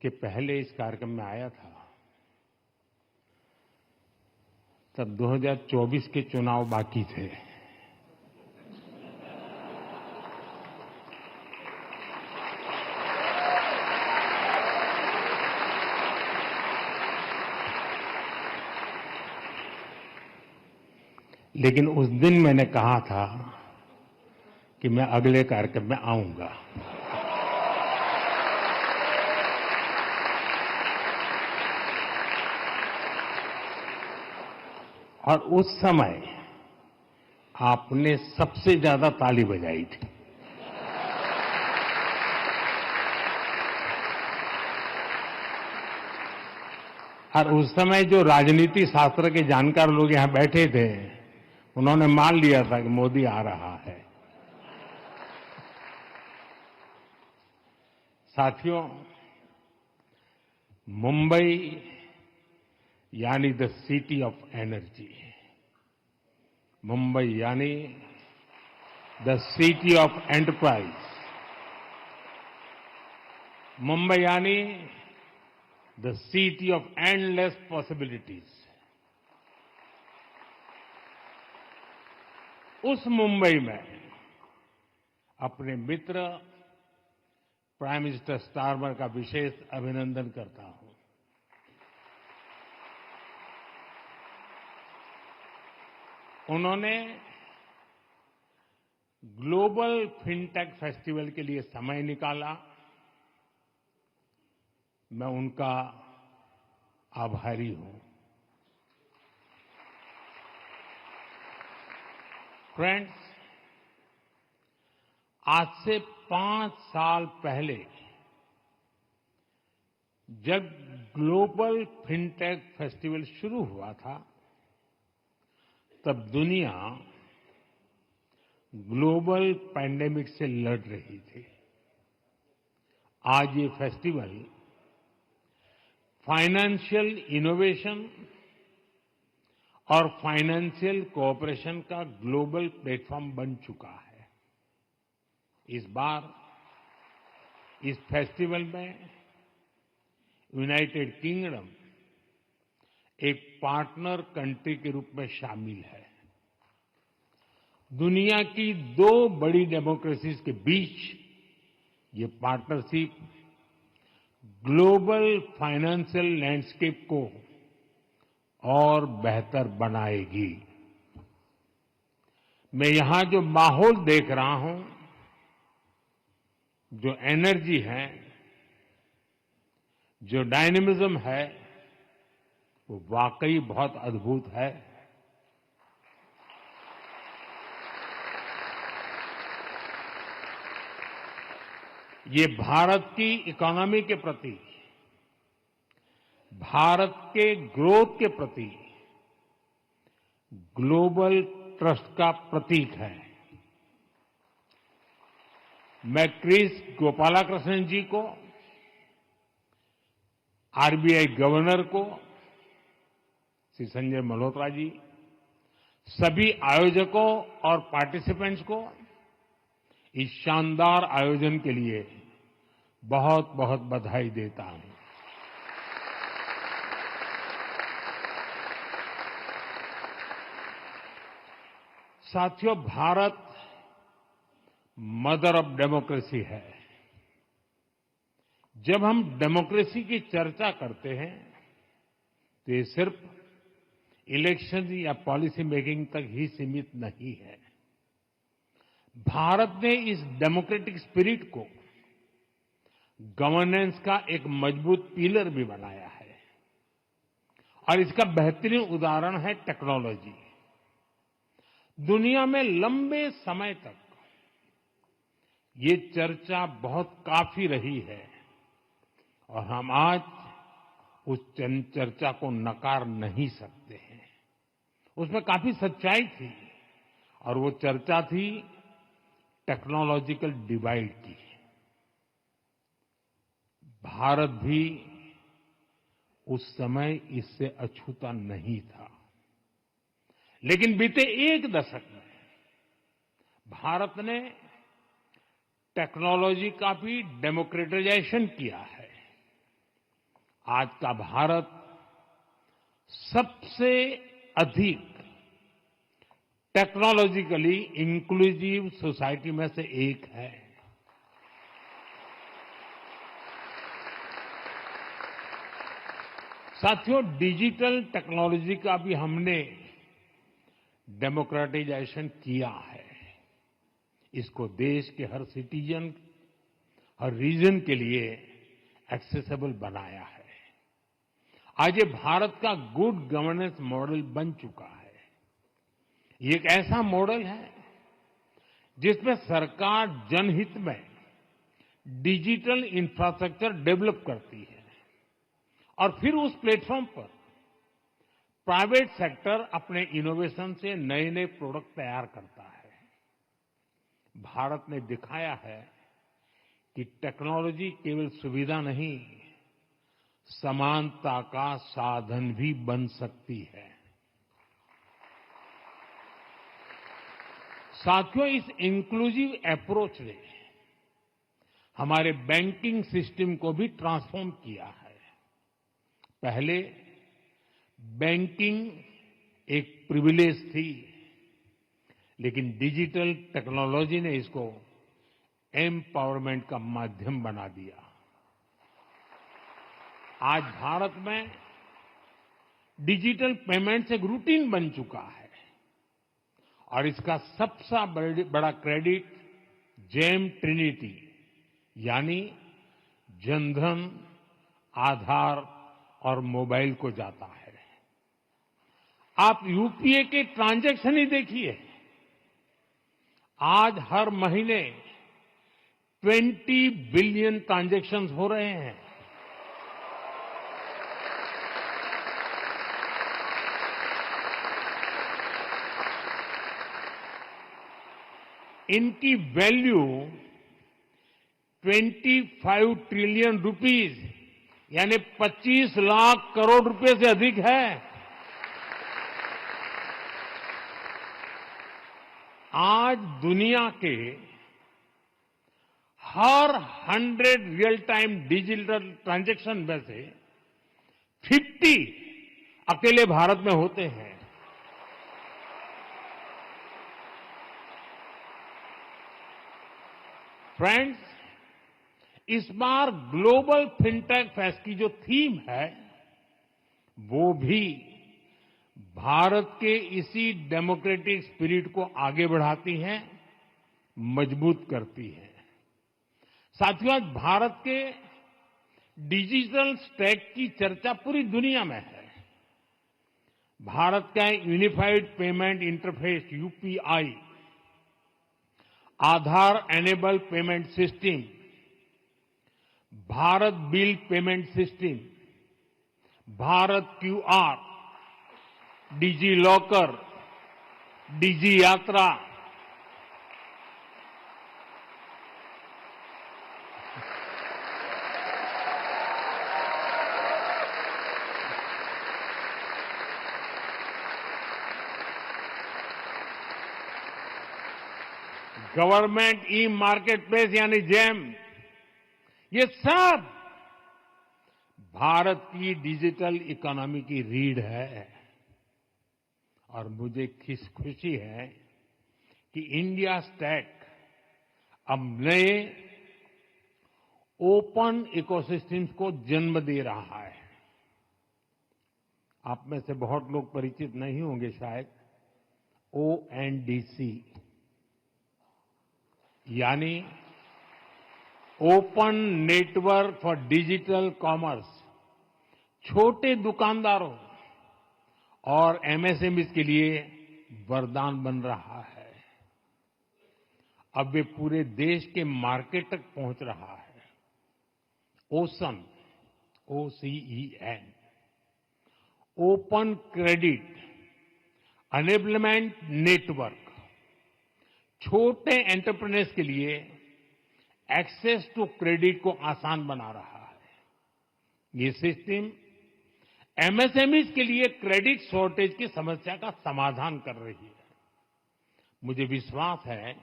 इसके पहले इस कार्यक्रम में आया था, तब 2024 के चुनाव बाकी थे। लेकिन उस दिन मैंने कहा था कि मैं अगले कार्यक्रम में आऊंगा। और उस समय आपने सबसे ज्यादा ताली बजाई थी। और उस समय जो राजनीति शास्त्र के जानकार लोग यहां बैठे थे, उन्होंने मान लिया था कि मोदी आ रहा है। साथियों, मुंबई यानी the city of energy, Mumbai यानी the city of enterprise, Mumbai यानी the city of endless possibilities. उस मुंबई में अपने मित्र प्राइम मिनिस्टर स्टारमर का विशेष अभिनंदन करता हूं। उन्होंने ग्लोबल फिनटेक फेस्टिवल के लिए समय निकाला। मैं उनका आभारी हूं। फ्रेंड्स, आज से 5 साल पहले जब ग्लोबल फिनटेक फेस्टिवल शुरू हुआ था, तब दुनिया ग्लोबल पैंडेमिक से लड़ रही थी। आज ये फेस्टिवल फाइनेंशियल इनोवेशन और फाइनेंशियल कोऑपरेशन का ग्लोबल प्लेटफॉर्म बन चुका है। इस बार इस फेस्टिवल में यूनाइटेड किंगडम एक पार्टनर कंट्री के रूप में शामिल है। दुनिया की 2 बड़ी डेमोक्रेसीज के बीच ये पार्टनरशिप ग्लोबल फाइनेंशियल लैंडस्केप को और बेहतर बनाएगी। मैं यहां जो माहौल देख रहा हूं, जो एनर्जी है, जो डायनेमिज्म है, वो वाकई बहुत अद्भुत है। ये भारत की इकोनॉमी के प्रति, भारत के ग्रोथ के प्रति ग्लोबल ट्रस्ट का प्रतीक है। मैं क्रिस गोपालाकृष्णन जी को, आरबीआई गवर्नर को, श्री संजय मल्होत्रा जी, सभी आयोजकों और पार्टिसिपेंट्स को इस शानदार आयोजन के लिए बहुत बहुत बधाई देता हूं। साथियों, भारत मदर ऑफ डेमोक्रेसी है। जब हम डेमोक्रेसी की चर्चा करते हैं तो ये सिर्फ इलेक्शन या पॉलिसी मेकिंग तक ही सीमित नहीं है। भारत ने इस डेमोक्रेटिक स्पिरिट को गवर्नेंस का एक मजबूत पिलर भी बनाया है। और इसका बेहतरीन उदाहरण है टेक्नोलॉजी। दुनिया में लंबे समय तक ये चर्चा बहुत काफी रही है और हम आज उस चर्चा को नकार नहीं सकते हैं। उसमें काफी सच्चाई थी और वो चर्चा थी टेक्नोलॉजिकल डिवाइड की। भारत भी उस समय इससे अछूता नहीं था। लेकिन बीते 1 दशक में भारत ने टेक्नोलॉजी का भी डेमोक्रेटाइजेशन किया है। आज का भारत सबसे अधिक टेक्नोलॉजिकली इंक्लूसिव सोसाइटी में से एक है। साथियों, डिजिटल टेक्नोलॉजी का भी हमने डेमोक्रेटाइजेशन किया है। इसको देश के हर सिटीजन, हर रीजन के लिए एक्सेसिबल बनाया है। आज ये भारत का गुड गवर्नेंस मॉडल बन चुका है। ये एक ऐसा मॉडल है जिसमें सरकार जनहित में डिजिटल इंफ्रास्ट्रक्चर डेवलप करती है और फिर उस प्लेटफॉर्म पर प्राइवेट सेक्टर अपने इनोवेशन से नए नए प्रोडक्ट तैयार करता है। भारत ने दिखाया है कि टेक्नोलॉजी केवल सुविधा नहीं, समानता का साधन भी बन सकती है। साथियों, इस इंक्लूसिव अप्रोच ने हमारे बैंकिंग सिस्टम को भी ट्रांसफॉर्म किया है। पहले बैंकिंग एक प्रिविलेज थी, लेकिन डिजिटल टेक्नोलॉजी ने इसको एम्पावरमेंट का माध्यम बना दिया। आज भारत में डिजिटल पेमेंट्स एक रूटीन बन चुका है और इसका सबसे बड़ा क्रेडिट जेम ट्रिनिटी यानी जनधन, आधार और मोबाइल को जाता है। आप यूपीए के ट्रांजैक्शन ही देखिए, आज हर महीने 20 बिलियन ट्रांजैक्शंस हो रहे हैं। इनकी वैल्यू 25 ट्रिलियन रुपीस यानी 25 लाख करोड़ रुपए से अधिक है। आज दुनिया के हर 100 रियल टाइम डिजिटल ट्रांजैक्शन में से 50 अकेले भारत में होते हैं। फ्रेंड्स, इस बार ग्लोबल फिनटेक फेस्ट की जो थीम है वो भी भारत के इसी डेमोक्रेटिक स्पिरिट को आगे बढ़ाती है, मजबूत करती है। साथियों, आज भारत के डिजिटल स्टैक की चर्चा पूरी दुनिया में है। भारत का unified payment interface UPI, Aadhaar enable payment system, Bharat bill payment system, Bharat QR, digi locker, digi Yatra, government e market place यानी जेम, ये सब भारत की डिजिटल इकोनॉमी की रीढ़ है। और मुझे खुशी है कि इंडिया स्टैक अब नए ओपन इकोसिस्टम्स को जन्म दे रहा है। आप में से बहुत लोग परिचित नहीं होंगे शायद ओएनडीसी यानी open network for digital commerce छोटे दुकानदारों और एमएसएमईज के लिए वरदान बन रहा है। अब वे पूरे देश के मार्केट तक पहुंच रहा है। ओसन, OCEN, open credit enablement network छोटे एंटरप्रेन्योर्स के लिए एक्सेस टू क्रेडिट को आसान बना रहा है। ये सिस्टम एमएसएमईज के लिए क्रेडिट शॉर्टेज की समस्या का समाधान कर रही है। मुझे विश्वास है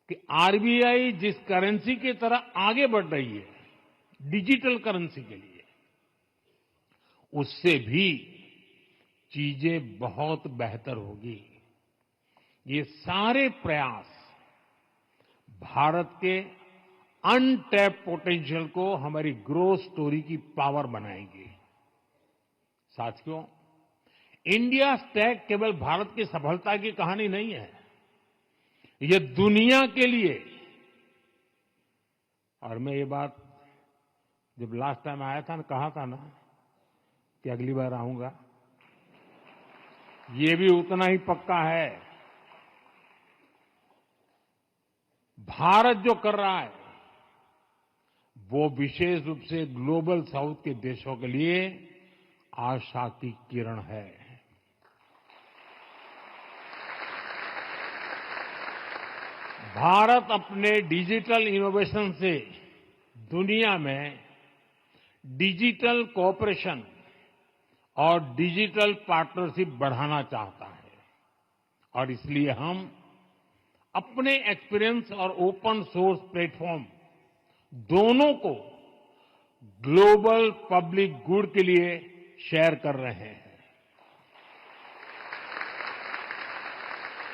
कि आरबीआई जिस करेंसी की तरह आगे बढ़ रही है डिजिटल करेंसी के लिए, उससे भी चीजें बहुत बेहतर होगी। ये सारे प्रयास भारत के अनटैप्ड पोटेंशियल को हमारी ग्रोथ स्टोरी की पावर बनाएंगे। साथियों, इंडिया स्टैक केवल भारत की सफलता की कहानी नहीं है, ये दुनिया के लिए। और मैं ये बात जब लास्ट टाइम आया था कहा था ना कि अगली बार आऊंगा, ये भी उतना ही पक्का है। भारत जो कर रहा है वो विशेष रूप से ग्लोबल साउथ के देशों के लिए आशा की किरण है। भारत अपने डिजिटल इनोवेशन से दुनिया में डिजिटल कोऑपरेशन और डिजिटल पार्टनरशिप बढ़ाना चाहता है, और इसलिए हम अपने एक्सपीरियंस और ओपन सोर्स प्लेटफॉर्म दोनों को ग्लोबल पब्लिक गुड के लिए शेयर कर रहे हैं।